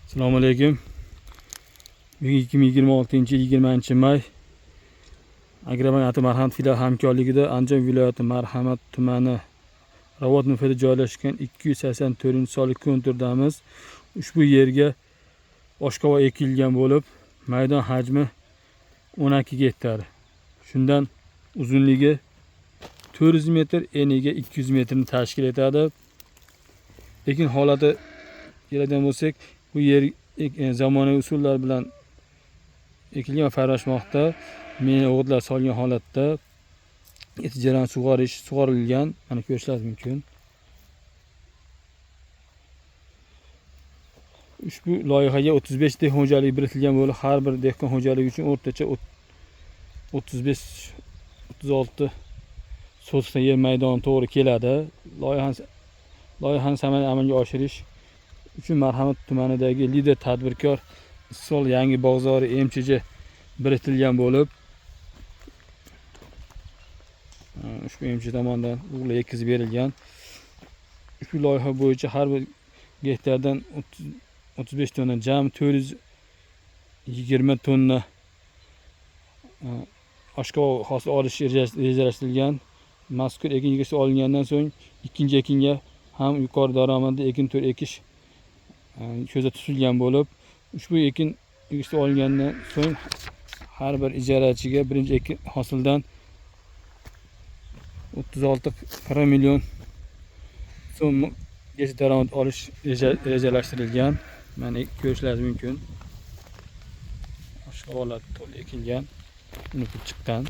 Assalomu alaykum. Bugun 2026-yil 20-may Agrobank Marhamat filial hamkorligida Andijon viloyati Marhamat tumani Ravot muhitida joylashgan 284-sonli konturdamiz. Ushbu yerga oshqova ekilgan bo'lib, maydon hajmi 12 gektar. Shundan uzunligi 400 metr, eniga 200 metrni tashkil etadi. Lekin holati keladigan bo'lsak, bu yer zamonaviy usullar bilan ekilgan va farashmoqda. Meni o'g'itlar solgan holatda etijaran sug'orilgan. Mana ko'rishingiz mumkin. Ushbu loyihaga 35 dehqon xo'jaligi biritilgan bo'lib, har bir dehqon xo'jaligi uchun o'rtacha 35-36 sotkdan yer maydoni to'g'ri keladi. Loyihani samarali amalga oshirish uchun Marhamat tumanidagi lider tadbirkor Issiqol yangi bog'zori MChJ biritilgan bo'lib, ushbu MChJ tomonidan o'g'itlar yetkazib berilgan. Ushbu loyiha bo'yicha har bir gektardan 35 tonna, jami 420 tonna oshqova hosil olish rejalashtirilgan. Mazkur ekin yig'isi olingandan so'ng ikkinchi ekinga ham yuqori daromadli ekin turi ekish ko'zda tutilgan bo'lib, ushbu ekin yig'isi olingandan so'ng har bir ijarachiga birinchi ekin hosildan 36,5 million so'mgacha daromad olish rejalashtirilgan. Mana ko'rishingiz mumkin. Oshqovalar to'liq ekilgan, unib chiqqan.